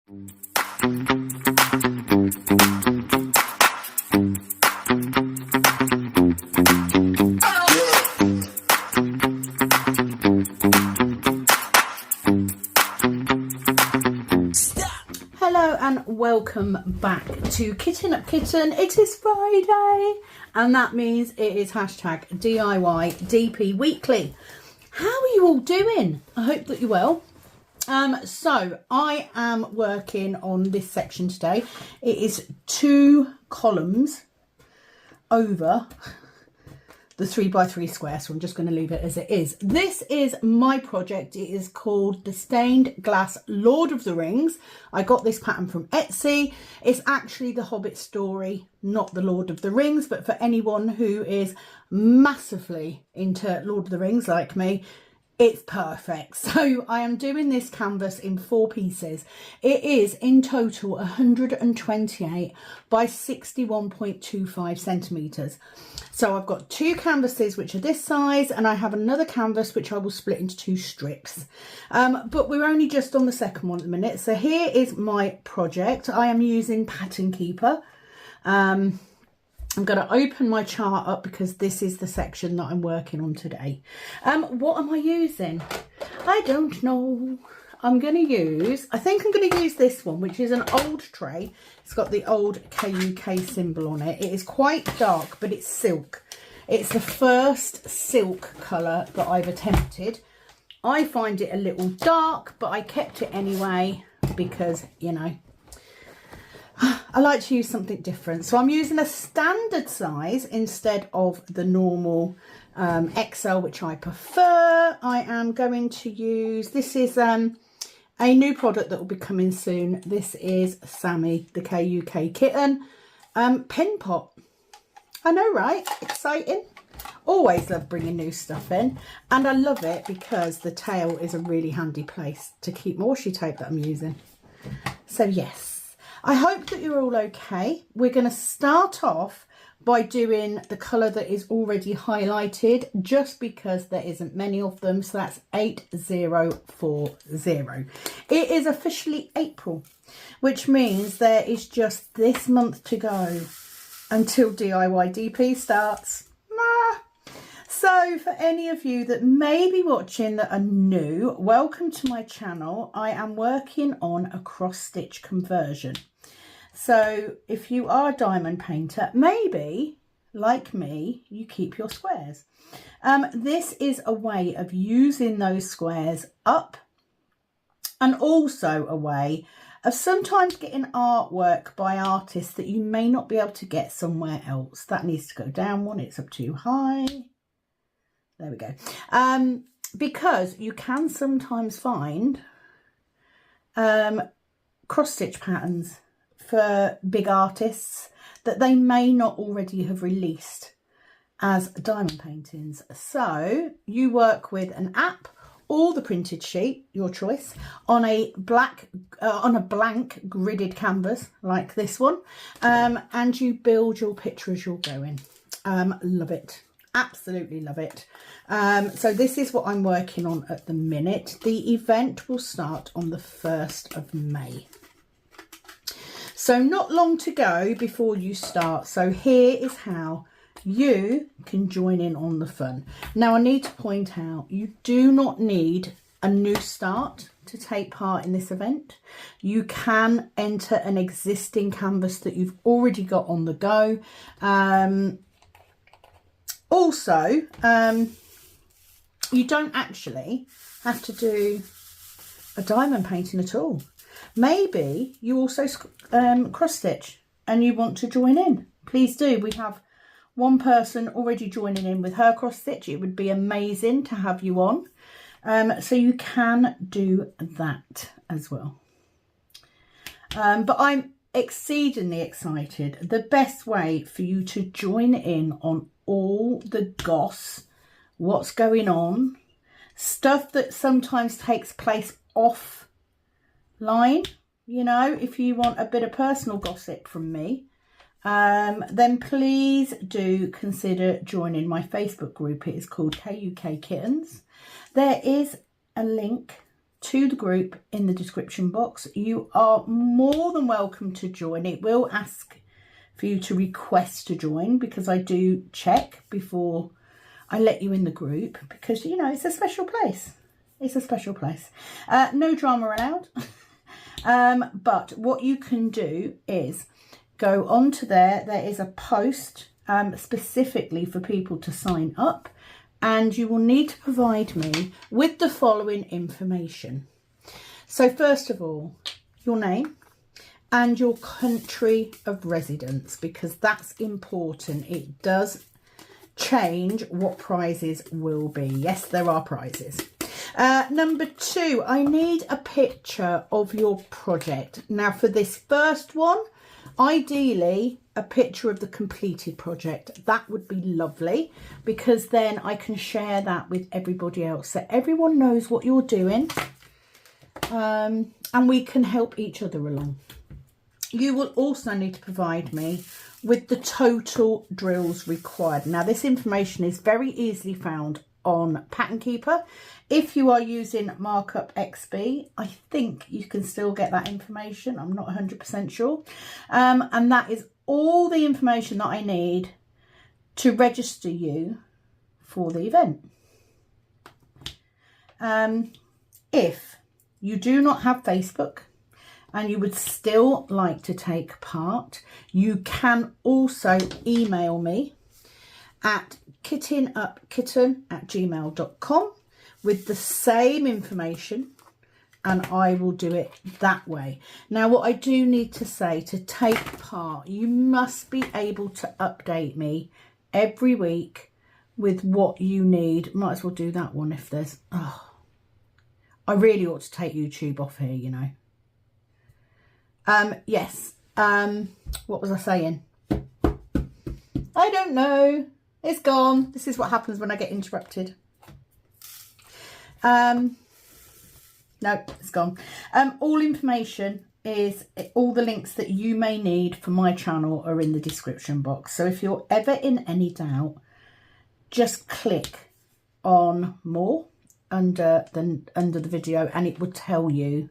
Hello and welcome back to Kitten Up Kitten. It is Friday and that means it is hashtag DIY DP Weekly. How are you all doing? I hope that you're well. So I am working on this section today. It is 2 columns over the 3x3 square, so I'm just going to leave it as it is. This is my project. It is called the Stained Glass Lord of the Rings. I got this pattern from Etsy. It's actually the Hobbit story, not the Lord of the Rings, but for anyone who is massively into Lord of the Rings like me, it's perfect. So I am doing this canvas in 4 pieces. It is in total 128 by 61.25 centimeters. So I've got 2 canvases which are this size, and I have another canvas which I will split into 2 strips. But we're only just on the second one at the minute. So here is my project. I am using Pattern Keeper. I'm going to open my chart up because this is the section that I'm working on today. What am I using? I don't know. I think I'm going to use this one, which is an old tray. It's got the old KUK symbol on it. It is quite dark, but it's silk. It's the first silk colour that I've attempted. I find it a little dark, but I kept it anyway because, you know, I like to use something different. So I'm using a standard size instead of the normal XL, which I prefer. I am going to use, this is a new product that will be coming soon. This is Sammy, the KUK kitten, pin pot. I know, right? Exciting. Always love bringing new stuff in, and I love it because the tail is a really handy place to keep my washi tape that I'm using. So yes. I hope that you're all okay. We're going to start off by doing the colour that is already highlighted, just because there isn't many of them. So that's 8040. It is officially April, which means there is just this month to go until DIY DP starts. So for any of you that may be watching that are new, welcome to my channel. I am working on a cross stitch conversion. So if you are a diamond painter, maybe like me, you keep your squares. This is a way of using those squares up, and also a way of sometimes getting artwork by artists that you may not be able to get somewhere else. That needs to go down one, it's up too high. There we go. Because you can sometimes find cross stitch patterns for big artists that they may not already have released as diamond paintings. So you work with an app or the printed sheet, your choice, on a blank gridded canvas like this one, and you build your picture as you're going. Love it. Absolutely love it. So this is what I'm working on at the minute. The event will start on the 1st of May. So not long to go before you start. So here is how you can join in on the fun. Now I need to point out, you do not need a new start to take part in this event. You can enter an existing canvas that you've already got on the go. Also, you don't actually have to do a diamond painting at all. Maybe you also cross stitch and you want to join in. Please do. We have one person already joining in with her cross stitch. It would be amazing to have you on. So you can do that as well. But I'm exceedingly excited. The best way for you to join in on all the goss, what's going on, stuff that sometimes takes place offline, you know, if you want a bit of personal gossip from me, then please do consider joining my Facebook group. It is called KUK Kittens. There is a link to the group in the description box. You are more than welcome to join. It will ask for you to request to join, because I do check before I let you in the group, because, you know, it's a special place. It's a special place. No drama allowed. But what you can do is go onto there. There is a post specifically for people to sign up, and you will need to provide me with the following information. So first of all, your name and your country of residence, because that's important. It does change what prizes will be. Yes, there are prizes. Number 2, I need a picture of your project. Now for this first one, ideally a picture of the completed project. That would be lovely, because then I can share that with everybody else, so everyone knows what you're doing, and we can help each other along. You will also need to provide me with the total drills required. Now this information is very easily found on Pattern Keeper. If you are using Markup XB, I think you can still get that information. I'm not 100% sure. And that is all the information that I need to register you for the event. If you do not have Facebook and you would still like to take part, you can also email me at kittenupkitten@gmail.com with the same information, and I will do it that way. Now, what I do need to say, to take part, you must be able to update me every week with what you need. Might as well do that one if there's... Oh, I really ought to take YouTube off here, you know. Yes. What was I saying? I don't know. It's gone. This is what happens when I get interrupted. No, it's gone. All information is, all the links that you may need for my channel are in the description box. So if you're ever in any doubt, just click on more under the video, and it will tell you.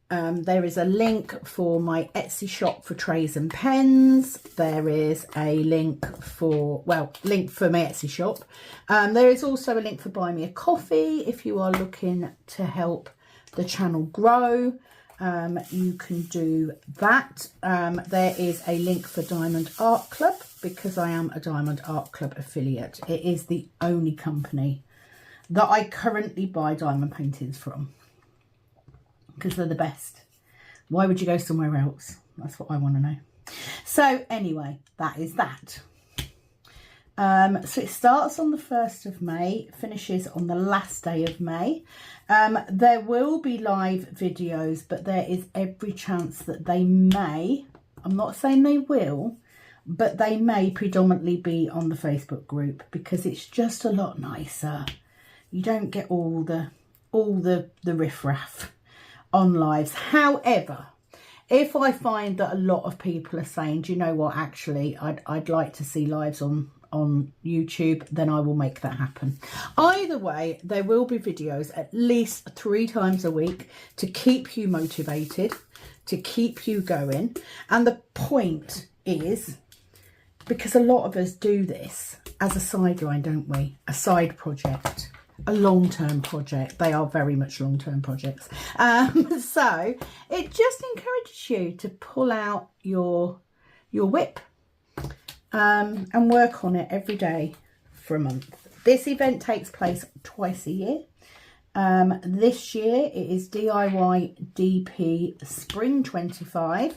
There is a link for my Etsy shop for trays and pens. There is a link for, link for my Etsy shop. There is also a link for Buy Me a Coffee if you are looking to help the channel grow. You can do that. There is a link for Diamond Art Club, because I am a Diamond Art Club affiliate. It is the only company that I currently buy diamond paintings from, because they're the best. Why would you go somewhere else? That's what I want to know. So anyway, that is that. So it starts on the 1st of May, finishes on the last day of May. There will be live videos, but there is every chance that they may, I'm not saying they will, but they may predominantly be on the Facebook group, because it's just a lot nicer. You don't get all the riffraff on lives. However, if I find that a lot of people are saying, do you know what, actually I'd like to see lives on YouTube, then I will make that happen. Either way, there will be videos at least 3 times a week to keep you motivated, to keep you going. And the point is, because a lot of us do this as a sideline, don't we? A side project. A long-term project. They are very much long-term projects. So it just encourages you to pull out your whip and work on it every day for a month. This event takes place twice a year. This year it is DIY DP Spring 25,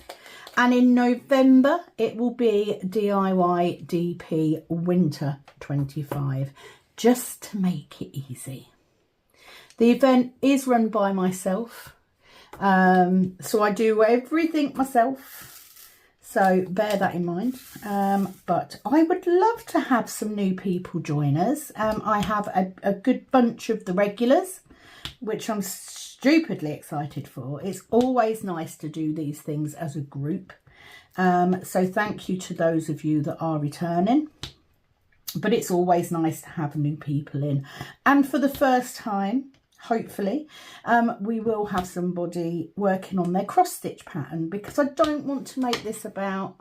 and in November it will be DIY DP Winter 25. Just to make it easy. The event is run by myself, so I do everything myself, so bear that in mind. But I would love to have some new people join us. I have a good bunch of the regulars, which I'm stupidly excited for. It's always nice to do these things as a group, so thank you to those of you that are returning. But it's always nice to have new people in. And for the first time, hopefully, we will have somebody working on their cross stitch pattern, because I don't want to make this about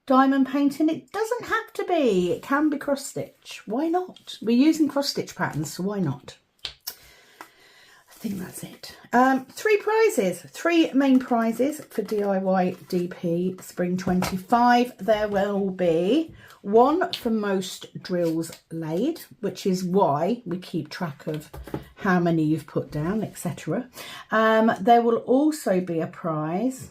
diamond painting. It doesn't have to be. It can be cross stitch. Why not? We're using cross stitch patterns, so why not? I think that's it. 3 prizes, 3 main prizes for DIY DP Spring 25. There will be 1 for most drills laid, which is why we keep track of how many you've put down, etc. There will also be a prize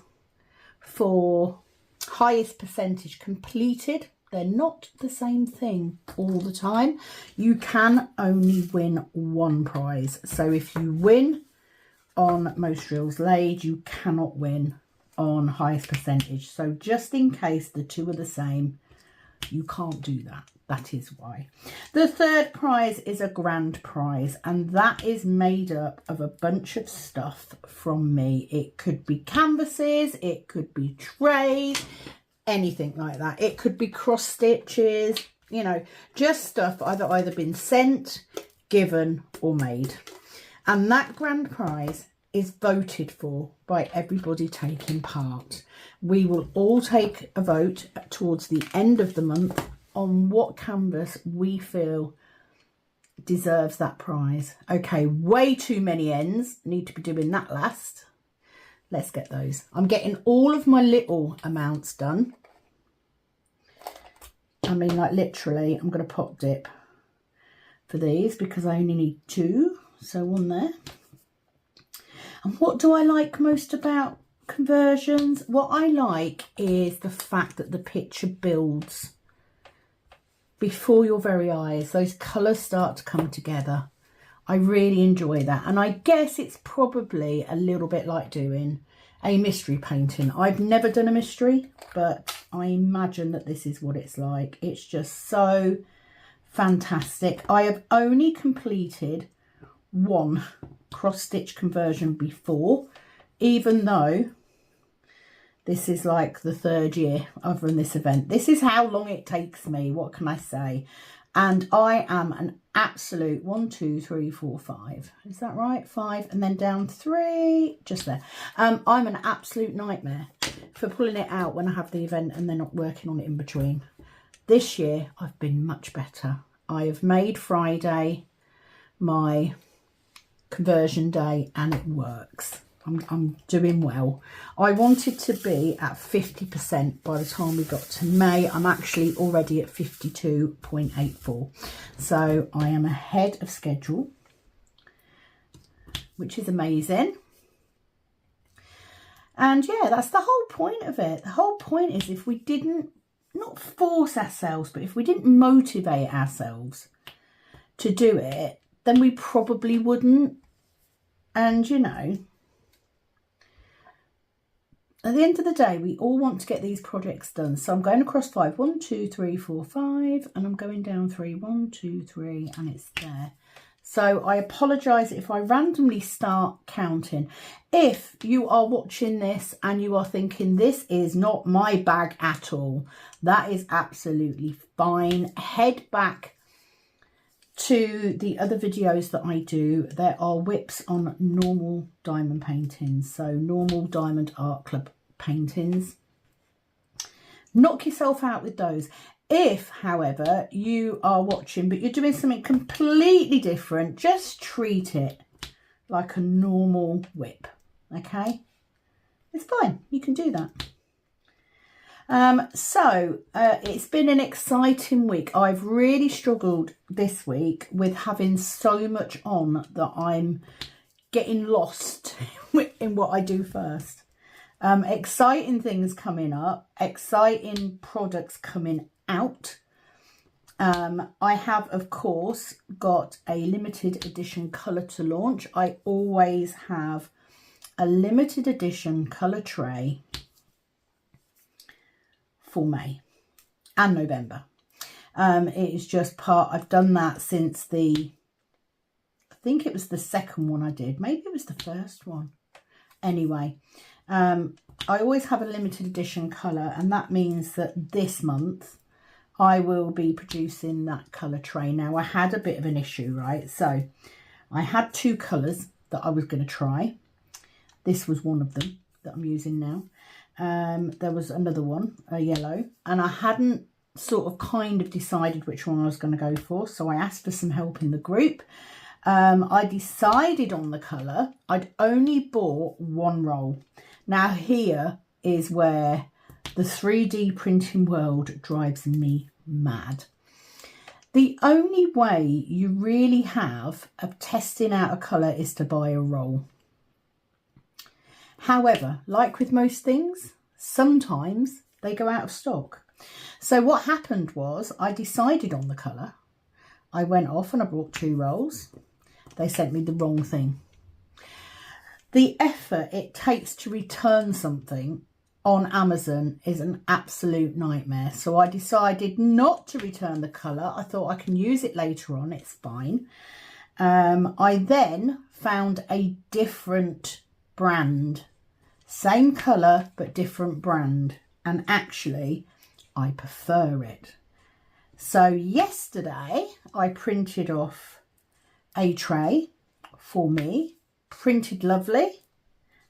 for highest percentage completed. They're not the same thing all the time. You can only win 1 prize. So if you win on most drills laid, you cannot win on highest percentage. So just in case the 2 are the same, you can't do that. That is why. The 3rd prize is a grand prize, and that is made up of a bunch of stuff from me. It could be canvases, it could be trays, anything like that. It could be cross stitches, you know, just stuff either been sent, given or made. And that grand prize is voted for by everybody taking part. We will all take a vote towards the end of the month on what canvas we feel deserves that prize. Okay, way too many ends. Need to be doing that last. Let's get those. I'm getting all of my little amounts done. I mean, like literally, I'm going to pop dip for these because I only need 2. So 1 there. And what do I like most about conversions? What I like is the fact that the picture builds before your very eyes. Those colours start to come together. I really enjoy that. And I guess it's probably a little bit like doing a mystery painting. I've never done a mystery, but I imagine that this is what it's like. It's just so fantastic. I have only completed 1 cross stitch conversion before, even though this is like the 3rd year I've run this event. This is how long it takes me. What can I say? And I am an absolute 1, 2, 3, 4, 5. Is that right? 5 and then down 3, just there. I'm an absolute nightmare for pulling it out when I have the event and then not working on it in between. This year I've been much better. I have made Friday my conversion day and it works. I'm doing well. I wanted to be at 50% by the time we got to May. I'm actually already at 52.84. So I am ahead of schedule, which is amazing. And yeah, that's the whole point of it. The whole point is if we didn't, not force ourselves, but if we didn't motivate ourselves to do it, then we probably wouldn't. And you know, at the end of the day, we all want to get these projects done. So I'm going across 5, 1, 2, 3, 4, 5, and I'm going down 3, 1, 2, 3, and it's there. So I apologise if I randomly start counting. If you are watching this and you are thinking this is not my bag at all, that is absolutely fine. Head back to the other videos that I do. There are whips on normal diamond paintings, so normal Diamond Art Club paintings. Knock yourself out with those. If, however, you are watching but you're doing something completely different, just treat it like a normal whip, okay? It's fine, you can do that. It's been an exciting week. I've really struggled this week with having so much on that I'm getting lost in what I do first. Exciting things coming up, exciting products coming out. I have, of course, got a limited edition colour to launch. I always have a limited edition colour tray for May and November. It is just part, I've done that since I think it was the 2nd one I did. Maybe it was the 1st one. Anyway, I always have a limited edition colour, and that means that this month I will be producing that colour tray. Now, I had a bit of an issue, right? So I had 2 colours that I was going to try. This was one of them that I'm using now. There was another one, a yellow, and I hadn't sort of kind of decided which one I was going to go for, so I asked for some help in the group. I decided on the colour. I'd only bought 1 roll. Now here is where the 3D printing world drives me mad. The only way you really have of testing out a colour is to buy a roll. However, like with most things, sometimes they go out of stock. So what happened was I decided on the colour. I went off and I bought 2 rolls. They sent me the wrong thing. The effort it takes to return something on Amazon is an absolute nightmare. So I decided not to return the colour. I thought I can use it later on, it's fine. I then found a different brand. Same colour, but different brand. And actually, I prefer it. So yesterday, I printed off a tray for me. Printed lovely.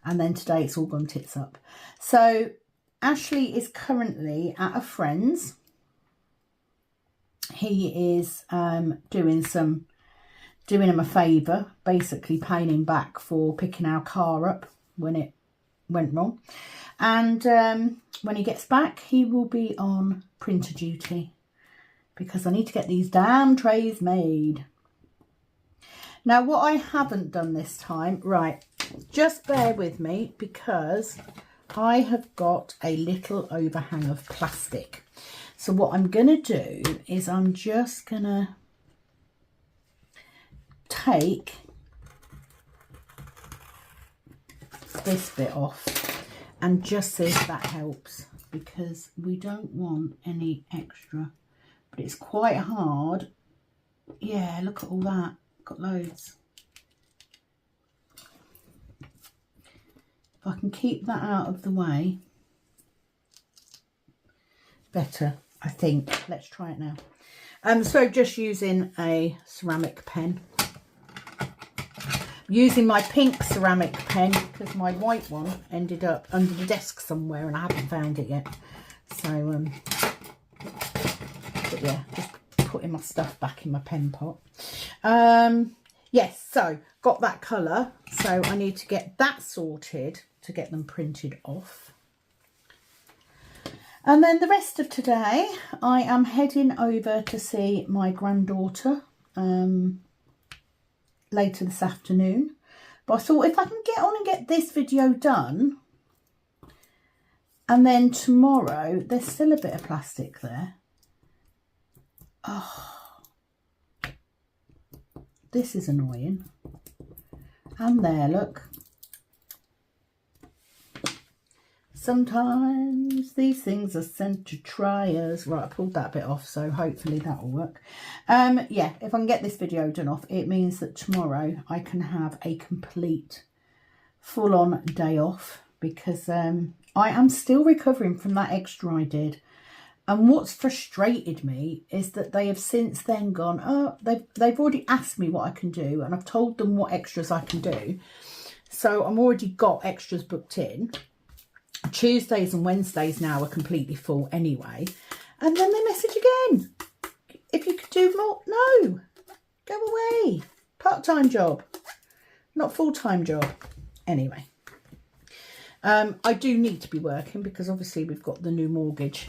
And then today it's all gone tits up. So Ashley is currently at a friend's. He is doing him a favour, basically paying him back for picking our car up when it went wrong. And when he gets back, he will be on printer duty because I need to get these damn trays made. Now, what I haven't done this time, right, just bear with me because I have got a little overhang of plastic. So what I'm going to do is I'm just going to take this bit off and just see if that helps, because we don't want any extra, but it's quite hard. Yeah, look at all that, got loads. If I can keep that out of the way, better, I think. Let's try it now. So just using a ceramic pen. Using my pink ceramic pen because my white one ended up under the desk somewhere and I haven't found it yet. So, but yeah, just putting my stuff back in my pen pot. Yes, so got that colour. So I need to get that sorted to get them printed off. And then the rest of today, I am heading over to see my granddaughter later this afternoon. But I thought if I can get on and get this video done, and then tomorrow, there's still a bit of plastic there. Oh, this is annoying. And there, look. Sometimes these things are sent to try us. Right, I pulled that bit off, so hopefully that will work. Yeah, if I can get this video done off, it means that tomorrow I can have a complete full-on day off, because I am still recovering from that extra I did. And what's frustrated me is that they have since then gone, oh, they've already asked me what I can do, and I've told them what extras I can do. So I'm already got extras booked in. Tuesdays and Wednesdays now are completely full anyway. And then they message again. If you could do more. No. Go away. Part-time job. Not full-time job. Anyway. I do need to be working because obviously we've got the new mortgage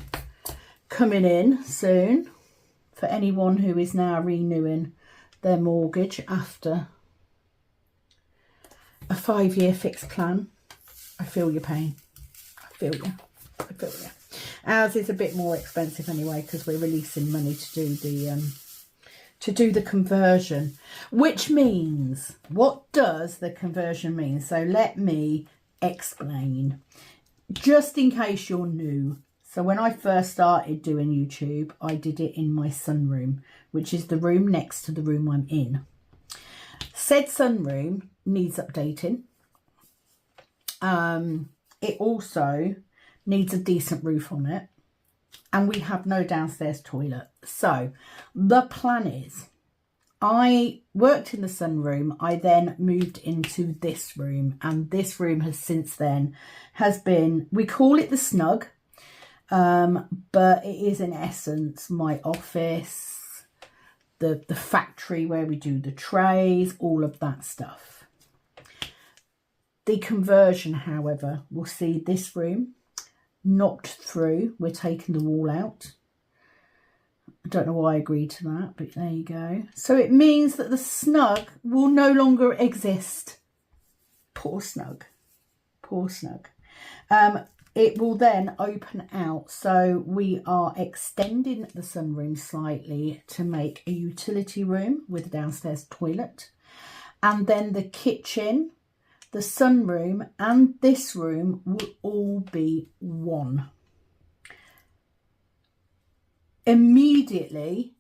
coming in soon. For anyone who is now renewing their mortgage after a 5-year fixed plan. I feel your pain. I feel you. Ours is a bit more expensive anyway because we're releasing money to do the conversion, which means, what does the conversion mean? So let me explain, just in case you're new. So when I first started doing YouTube, I did it in my sunroom, which is the room next to the room I'm in. Said sunroom needs updating. It also needs a decent roof on it, and we have no downstairs toilet. So the plan is I worked in the sunroom. I then moved into this room, and this room has since then been, we call it the snug, but it is in essence my office, the factory where we do the trays, all of that stuff. The conversion, however, will see this room knocked through. We're taking the wall out. I don't know why I agreed to that, but there you go. So it means that the snug will no longer exist. Poor snug. Poor snug. It will then open out. So we are extending the sunroom slightly to make a utility room with a downstairs toilet. And then the kitchen, the sunroom and this room will all be one. Immediately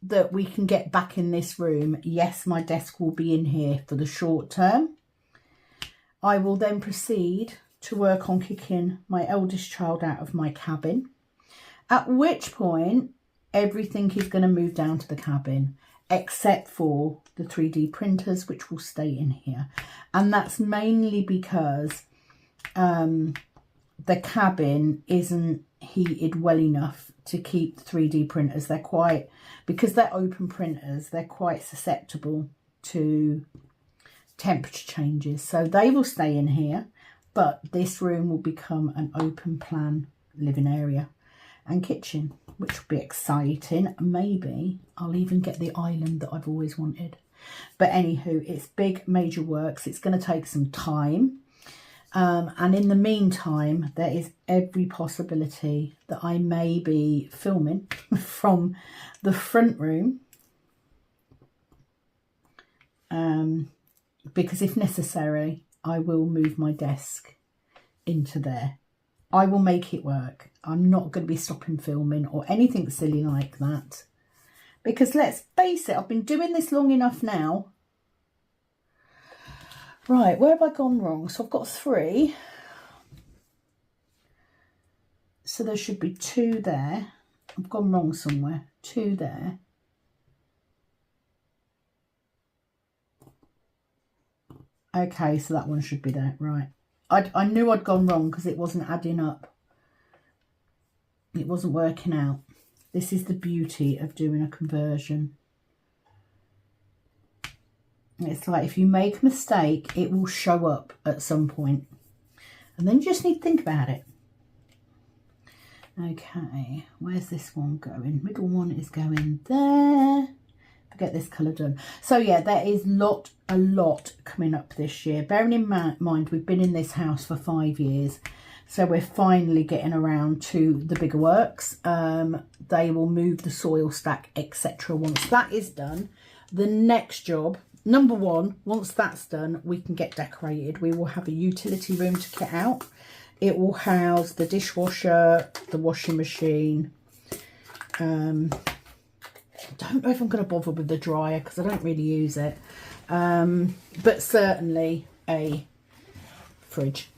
that we can get back in this room, yes, my desk will be in here for the short term. I will then proceed to work on kicking my eldest child out of my cabin, at which point everything is going to move down to the cabin, except for the 3D printers, which will stay in here. And that's mainly because the cabin isn't heated well enough to keep the 3D printers. They're quite, because they're open printers, they're quite susceptible to temperature changes. So they will stay in here, but this room will become an open plan living area and kitchen, which will be exciting. Maybe I'll even get the island that I've always wanted. But anywho, it's big major works. It's going to take some time. And in the meantime, there is every possibility that I may be filming from the front room. Because if necessary, I will move my desk into there. I will make it work. I'm not going to be stopping filming or anything silly like that. Because let's face it, I've been doing this long enough now. Right, where have I gone wrong? So I've got 3. So there should be 2 there. I've gone wrong somewhere. 2 there. Okay, so that one should be there. Right. I knew I'd gone wrong because it wasn't adding up. It wasn't working out. This is the beauty of doing a conversion. It's like if you make a mistake, it will show up at some point. And then you just need to think about it. Okay, where's this one going? Middle one is going there. Get this colour done. So yeah, there is a lot coming up this year. Bearing in mind we've been in this house for 5 years, so we're finally getting around to the bigger works. They will move the soil stack, etc. Once that is done, the next job, number 1, once that's done, we can get decorated. We will have a utility room to kit out. It will house the dishwasher, the washing machine. I don't know if I'm going to bother with the dryer because I don't really use it. But certainly a fridge,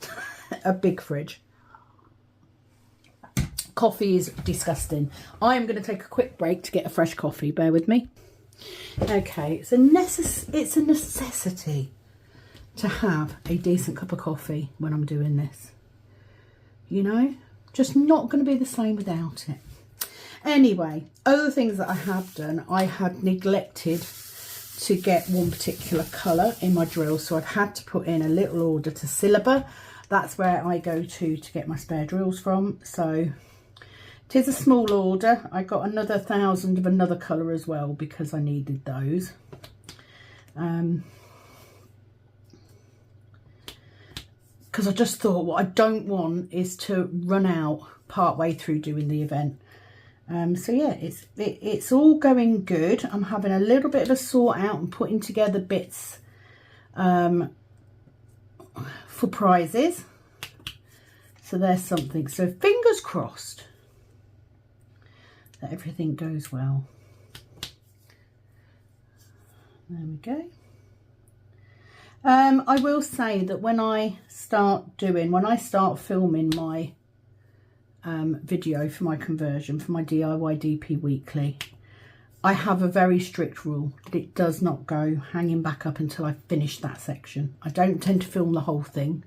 a big fridge. Coffee is disgusting. I am going to take a quick break to get a fresh coffee. Bear with me. Okay, it's a necessity to have a decent cup of coffee when I'm doing this. You know, just not going to be the same without it. Anyway, other things that I have done, I had neglected to get one particular colour in my drill, so I've had to put in a little order to Silaba. That's where I go to get my spare drills from. So it is a small order. I got another 1,000 of another colour as well because I needed those. Because I just thought what I don't want is to run out part way through doing the event. So yeah, it's all going good. I'm having a little bit of a sort out and putting together bits for prizes. So there's something. So fingers crossed that everything goes well. There we go. I will say that when I start filming my video for my conversion, for my DIY DP weekly, I have a very strict rule that it does not go hanging back up until I've finished that section. I don't tend to film the whole thing,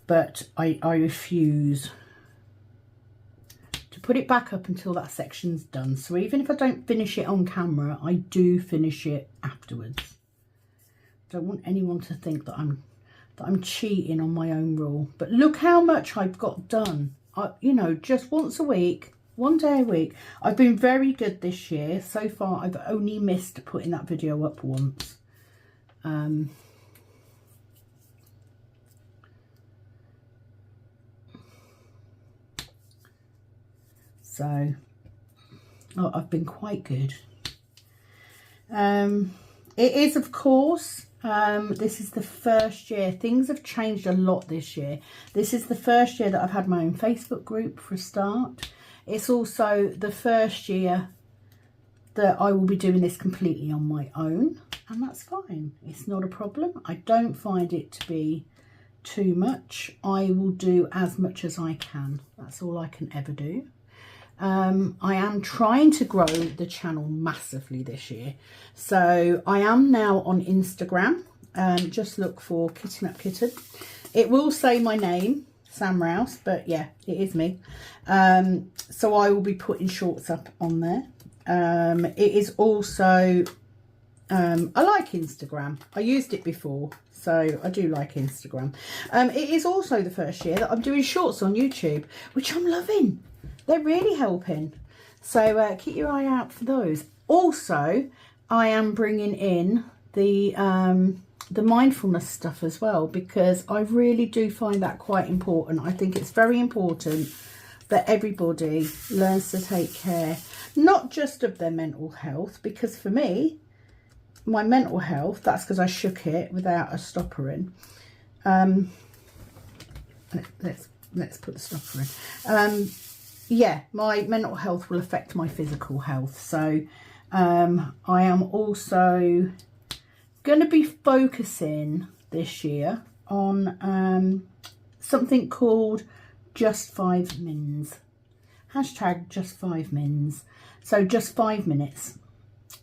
but I refuse to put it back up until that section's done. So even if I don't finish it on camera, I do finish it afterwards. Don't want anyone to think that I'm cheating on my own rule. But look how much I've got done. You know, just once a week, 1 day a week. I've been very good this year. So far, I've only missed putting that video up once. So, I've been quite good. It is, of course, this is the first year. Things have changed a lot this year. This is the first year that I've had my own Facebook group for a start. It's also the first year that I will be doing this completely on my own, and that's fine. It's not a problem. I don't find it to be too much. I will do as much as I can. That's all I can ever do. I am trying to grow the channel massively this year. So I am now on Instagram. Just look for Kitten Up Kitten. It will say my name, Sam Rouse, but yeah, it is me. So I will be putting shorts up on there. It is also, I like Instagram. I used it before, so I do like Instagram. It is also the first year that I'm doing shorts on YouTube, which I'm loving. They're really helping. So keep your eye out for those. Also, I am bringing in the mindfulness stuff as well, because I really do find that quite important. I think it's very important that everybody learns to take care, not just of their mental health, because for me, my mental health, that's because I shook it without a stopper in. Let's put the stopper in. Yeah, my mental health will affect my physical health. So I am also going to be focusing this year on something called Just 5 Mins. Hashtag Just 5 Mins. So just 5 minutes.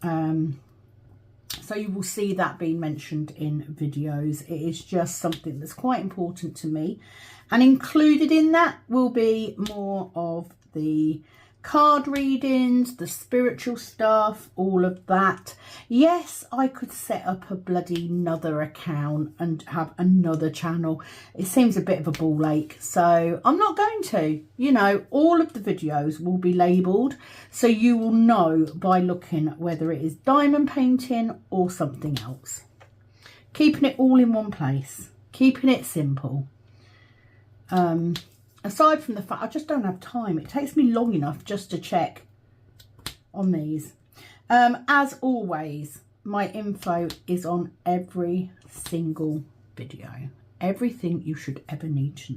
So you will see that being mentioned in videos. It is just something that's quite important to me. And included in that will be more of the card readings, the spiritual stuff, all of that. Yes, I could set up a bloody another account and have another channel. It seems a bit of a ball ache, so I'm not going to. You know, all of the videos will be labelled, so you will know by looking whether it is diamond painting or something else. Keeping it all in one place, keeping it simple. Aside from the fact I just don't have time. It takes me long enough just to check on these. As always, my info is on every single video. Everything you should ever need to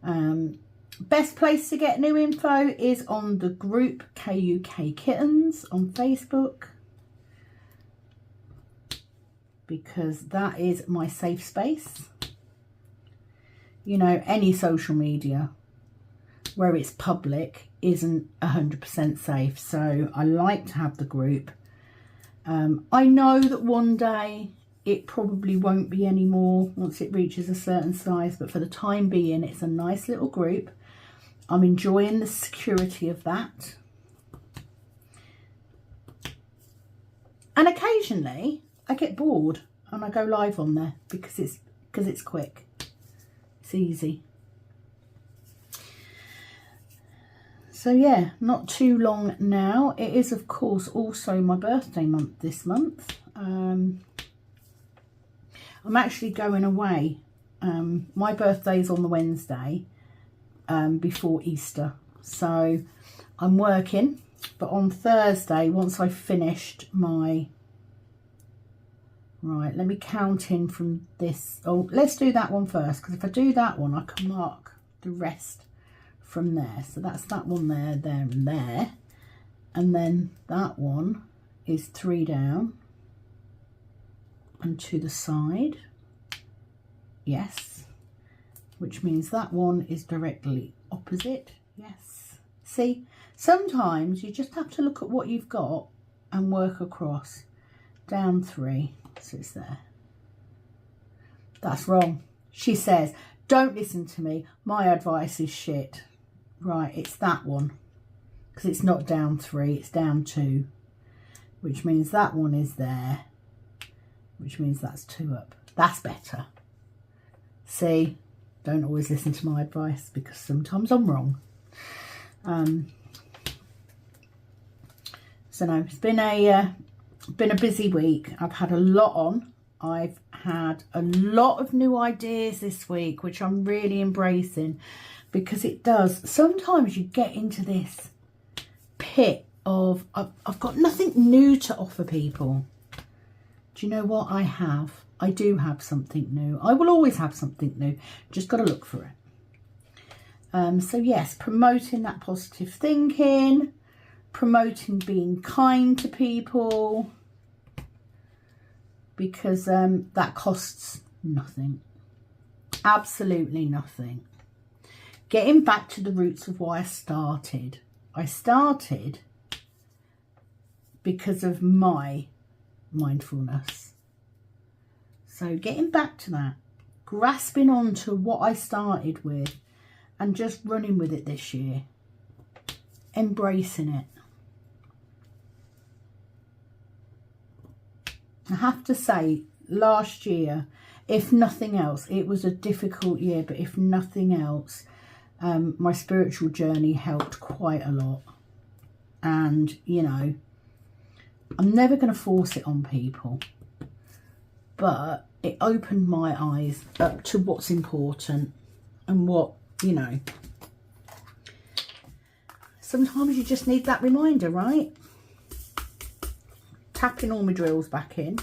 know. Best place to get new info is on the group Kuk Kittens on Facebook, because that is my safe space. You know, any social media where it's public isn't 100% safe. So I like to have the group. I know that one day it probably won't be anymore once it reaches a certain size. But for the time being, it's a nice little group. I'm enjoying the security of that. And occasionally I get bored and I go live on there because it's quick. It's easy. So yeah, not too long now. It is, of course, also my birthday month this month. I'm actually going away. My birthday is on the Wednesday before Easter. So I'm working, but on Thursday, once I've finished my... Right, let me count in from this. Oh, let's do that one first, because if I do that one, I can mark the rest from there. So that's that one there, there and there. And then that one is 3 down and to the side. Yes. Which means that one is directly opposite. Yes. See? Sometimes you just have to look at what you've got and work across. Down 3, so it's there. That's wrong. She says, don't listen to me. My advice is shit. Right, it's that one. Because it's not down 3, it's down 2. Which means that one is there. Which means that's 2 up. That's better. See, don't always listen to my advice because sometimes I'm wrong. So no, it's been a busy week. I've had a lot on. I've had a lot of new ideas this week, which I'm really embracing, because it does. Sometimes you get into this pit of, I've got nothing new to offer people. Do you know what I have? I do have something new. I will always have something new. Just got to look for it. So yes, promoting that positive thinking, promoting being kind to people, because that costs nothing. Absolutely nothing. Getting back to the roots of why I started. I started because of my mindfulness. So getting back to that, grasping on to what I started with and just running with it this year, embracing it. I have to say, last year, if nothing else, it was a difficult year, but if nothing else, my spiritual journey helped quite a lot. And, you know, I'm never going to force it on people, but it opened my eyes up to what's important and what, you know, sometimes you just need that reminder, right? Tapping all my drills back in.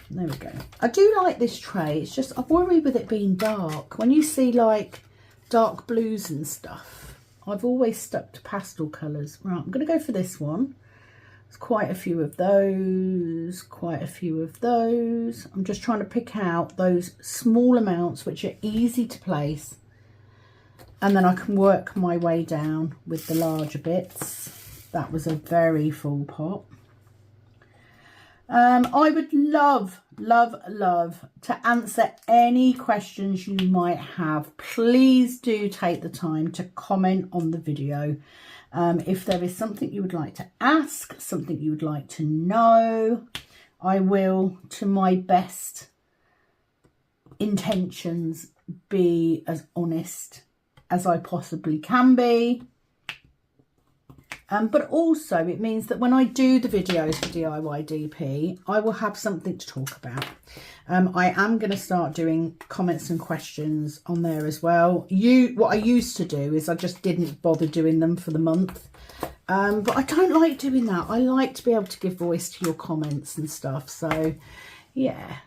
There we go. I do like this tray. It's just, I worry with it being dark. When you see like dark blues and stuff, I've always stuck to pastel colours. Right, I'm going to go for this one. There's quite a few of those, quite a few of those. I'm just trying to pick out those small amounts which are easy to place. And then I can work my way down with the larger bits. That was a very full pot. I would love to answer any questions you might have. Please do take the time to comment on the video. If there is something you would like to ask, something you would like to know, I will, to my best intentions, be as honest as I possibly can be. But also it means that when I do the videos for DIY DP, I will have something to talk about. I am going to start doing comments and questions on there as well. What I used to do is I just didn't bother doing them for the month. But I don't like doing that. I like to be able to give voice to your comments and stuff. So yeah,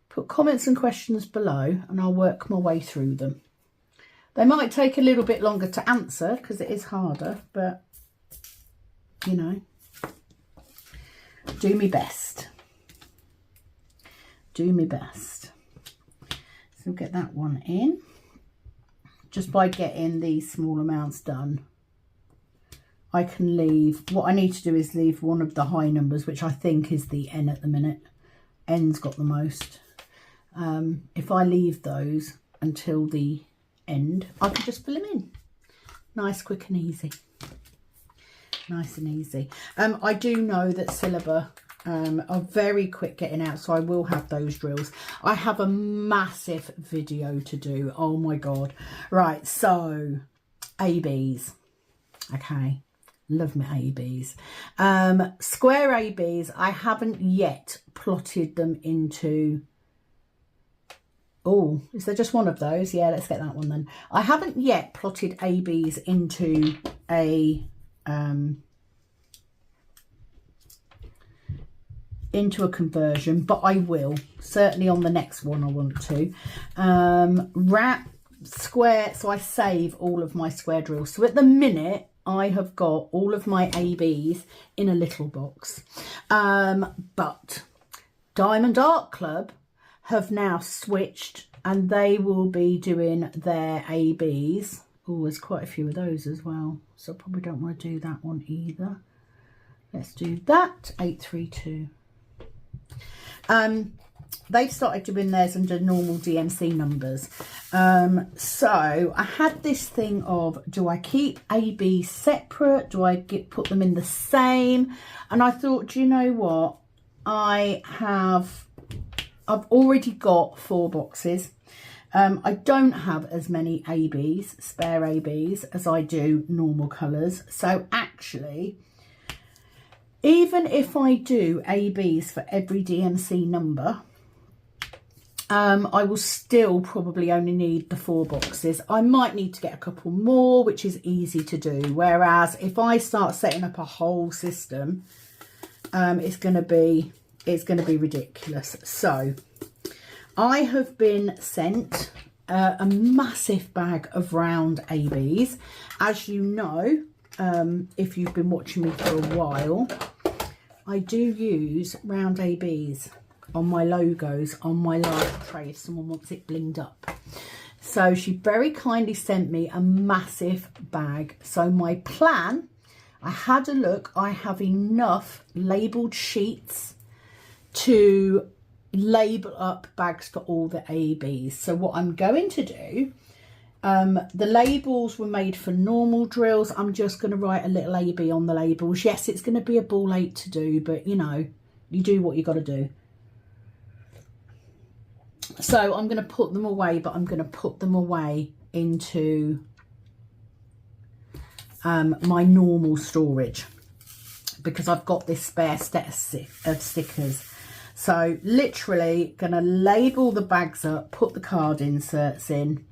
put comments and questions below and I'll work my way through them. They might take a little bit longer to answer because it is harder, but, you know, do me best. Do me best. So get that one in. Just by getting these small amounts done, I can leave, what I need to do is leave one of the high numbers, which I think is the N at the minute. N's got the most. If I leave those until the end, I can just fill them in. Nice, quick and easy. Nice and easy. I do know that Syllaba are very quick getting out, so I will have those drills. I have a massive video to do. Oh my God. Right, so ABs. Okay. Love my ABs. Square ABs, I haven't yet plotted them into... Oh, is there just one of those? Yeah, let's get that one then. I haven't yet plotted ABs into a conversion, but I will. Certainly on the next one I want to. Wrap square, so I save all of my square drills. So at the minute, I have got all of my ABs in a little box. But Diamond Art Club have now switched and they will be doing their ABs Oh, there's quite a few of those as well, so I probably don't want to do that one either. Let's do that, 832. They've started doing theirs under normal DMC numbers. So I had this thing of, do I keep AB separate? Do I put them in the same? And I thought, do you know what? I've already got 4 boxes. I don't have as many ABs, spare ABs, as I do normal colours. So actually, even if I do ABs for every DMC number, I will still probably only need the 4 boxes. I might need to get a couple more, which is easy to do. Whereas if I start setting up a whole system, it's going to be ridiculous. So I have been sent a massive bag of round ABs. As you know, if you've been watching me for a while, I do use round ABs on my logos on my live tray if someone wants it blinged up. So she very kindly sent me a massive bag. So my plan, I had a look, I have enough labelled sheets to label up bags for all the ABs. So what I'm going to do, the labels were made for normal drills. I'm just going to write a little AB on the labels. Yes, it's going to be a ball ache to do, but you know, you do what you got to do. So I'm going to put them away, but I'm going to put them away into my normal storage because I've got this spare set of stickers. So literally going to label the bags up, put the card inserts in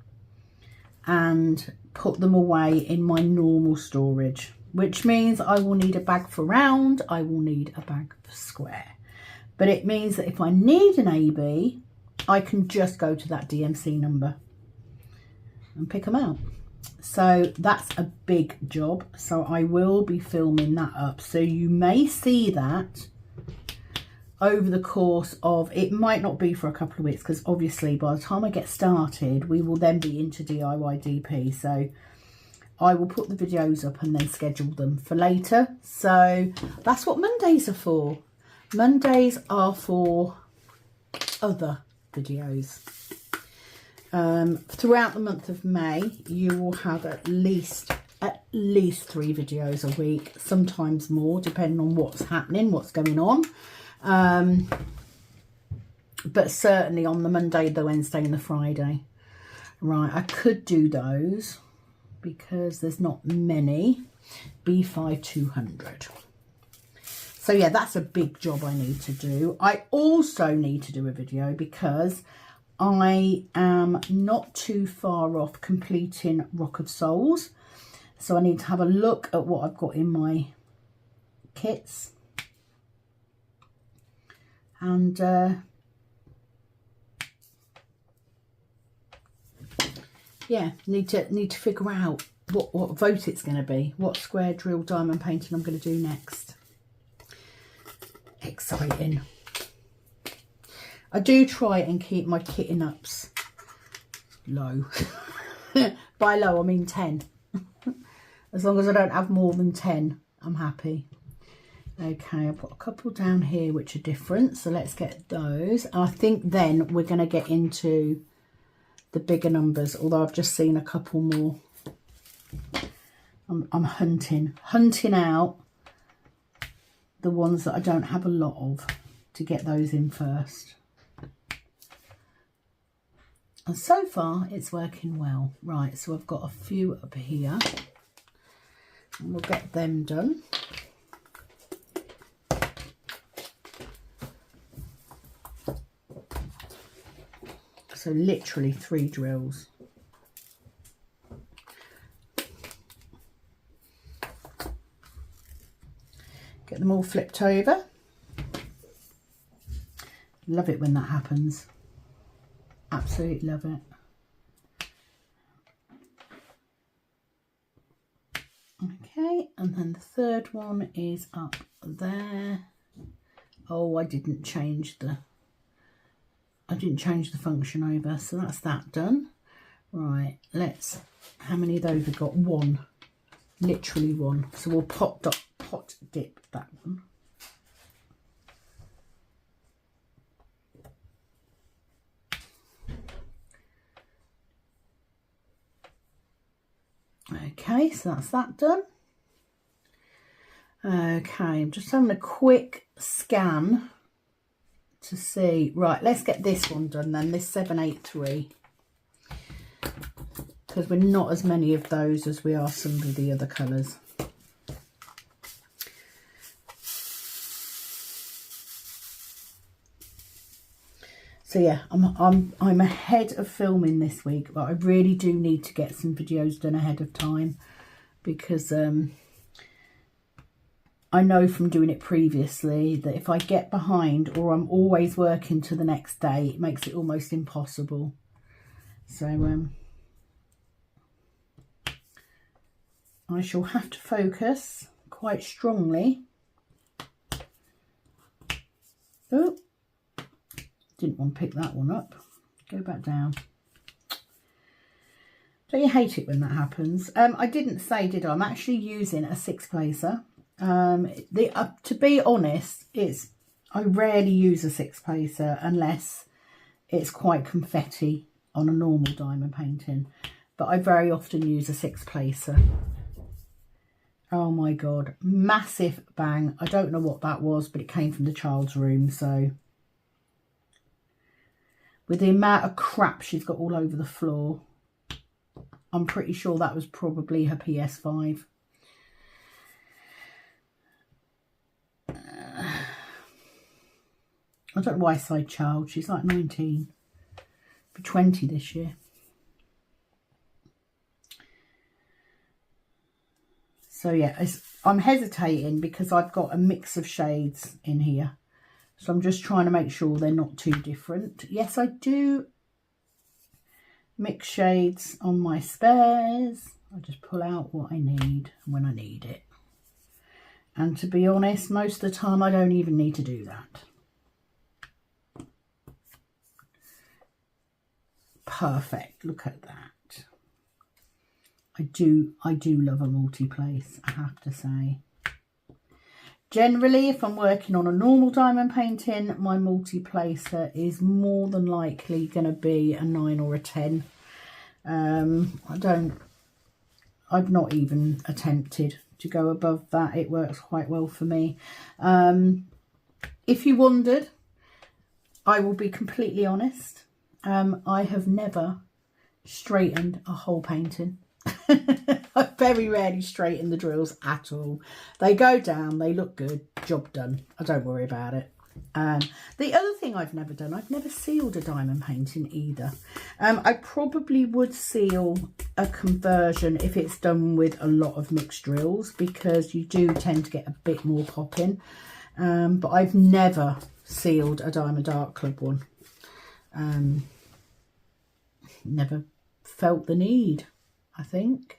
and put them away in my normal storage, which means I will need a bag for round, I will need a bag for square. But it means that if I need an AB, I can just go to that DMC number and pick them out. So that's a big job. So I will be filming that up. So you may see that over the course of, it might not be for a couple of weeks because obviously by the time I get started, we will then be into DIY DP. So I will put the videos up and then schedule them for later. So that's what Mondays are for. Mondays are for other videos. Throughout the month of May, you will have at least 3 videos a week, sometimes more, depending on what's happening, what's going on. But certainly on the Monday, the Wednesday and the Friday. Right, I could do those because there's not many. B5 200. So yeah, that's a big job I need to do. I also need to do a video because I am not too far off completing Rock of Souls. So I need to have a look at what I've got in my kits. And yeah, need to figure out what vote it's going to be, what square drill diamond painting I'm going to do next. Exciting. I do try and keep my kitting ups low. By low I mean 10. As long as I don't have more than 10, I'm happy. Okay, I've got a couple down here which are different, so let's get those. I think then we're going to get into the bigger numbers, although I've just seen a couple more. I'm hunting out the ones that I don't have a lot of to get those in first. And so far it's working well. Right, so I've got a few up here and we'll get them done. So literally 3 drills. Get them all flipped over. Love it when that happens. Absolutely love it. Okay, and then the third one is up there. Oh, I didn't change the function over, so that's that done. Right, let's, how many of those we've got? One, literally one. So we'll pot dip that one. Okay, so that's that done. Okay, I'm just having a quick scan to see. Right, let's get this one done then, this 783. Because we're not as many of those as we are some of the other colours. So yeah, I'm ahead of filming this week, but I really do need to get some videos done ahead of time, because I know from doing it previously that if I get behind or I'm always working to the next day, it makes it almost impossible. So I shall have to focus quite strongly. Oh, didn't want to pick that one up. Go back down. Don't you hate it when that happens? I didn't say, did I? I'm actually using a 6-placer. To be honest, I rarely use a 6-placer unless it's quite confetti on a normal diamond painting. But I very often use a 6-placer. Oh my God, massive bang. I don't know what that was, but it came from the child's room. So with the amount of crap she's got all over the floor, I'm pretty sure that was probably her PS5. I don't know why I say child. She's like 19. Be 20 this year. So yeah, I'm hesitating because I've got a mix of shades in here. So I'm just trying to make sure they're not too different. Yes, I do mix shades on my spares. I just pull out what I need when I need it. And to be honest, most of the time I don't even need to do that. Perfect, look at that. I do love a multi-place, I have to say. Generally, if I'm working on a normal diamond painting, my multi-placer is more than likely going to be a 9 or a 10. I've not even attempted to go above that. It works quite well for me. If you wondered, I will be completely honest. I have never straightened a whole painting. I very rarely straighten the drills at all. They go down, they look good, job done. I don't worry about it. The other thing I've never done, I've never sealed a diamond painting either. I probably would seal a conversion if it's done with a lot of mixed drills, because you do tend to get a bit more popping. But I've never sealed a Diamond Art Club one. Never felt the need, I think.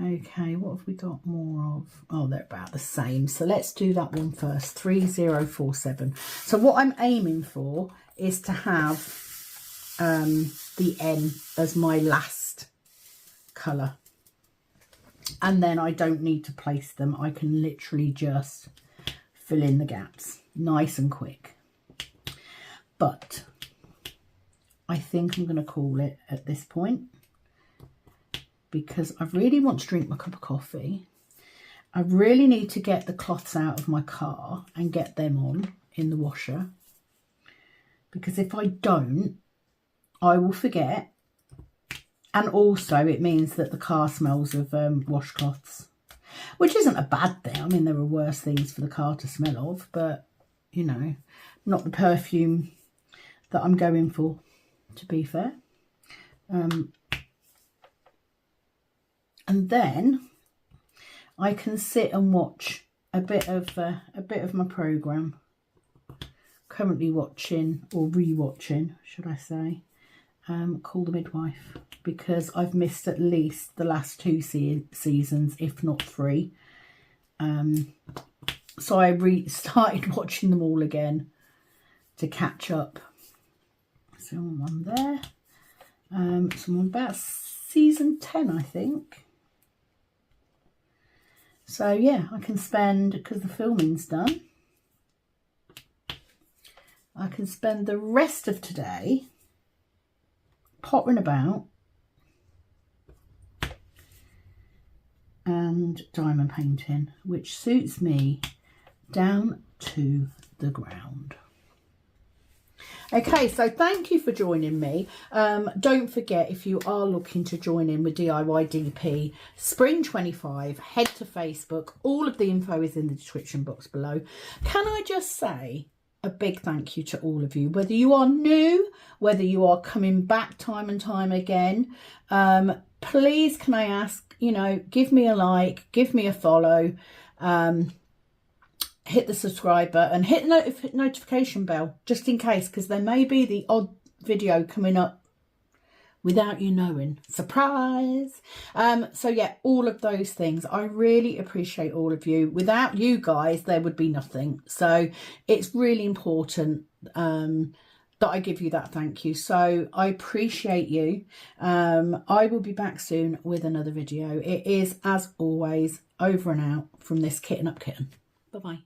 Okay, what have we got more of? Oh, they're about the same. So let's do that one first. 3047. So what I'm aiming for is to have the N as my last colour. And then I don't need to place them. I can literally just fill in the gaps. Nice and quick. But I think I'm going to call it at this point, because I really want to drink my cup of coffee. I really need to get the cloths out of my car and get them on in the washer, because if I don't, I will forget. And also it means that the car smells of washcloths, which isn't a bad thing. I mean, there are worse things for the car to smell of, but you know, not the perfume that I'm going for, to be fair. And then I can sit and watch a bit of my programme. Currently watching, or re-watching, should I say, Call the Midwife, because I've missed at least the last 2 seasons, if not 3. So I started watching them all again to catch up. So one there. So I'm about season 10, I think. So yeah, I can spend, because the filming's done, I can spend the rest of today pottering about and diamond painting, which suits me down to the ground. Okay, so thank you for joining me. Don't forget, if you are looking to join in with DIY DP Spring 25, head to Facebook. All of the info is in the description box below. Can I just say a big thank you to all of you, whether you are new, whether you are coming back time and time again. Please, can I ask, you know, give me a like, give me a follow, hit the subscribe button, hit the notification bell, just in case, because there may be the odd video coming up without you knowing. Surprise! So yeah, all of those things. I really appreciate all of you. Without you guys, there would be nothing. So it's really important that I give you that thank you. So I appreciate you. I will be back soon with another video. It is, as always, over and out from this Kitten Up Kitten. Bye-bye.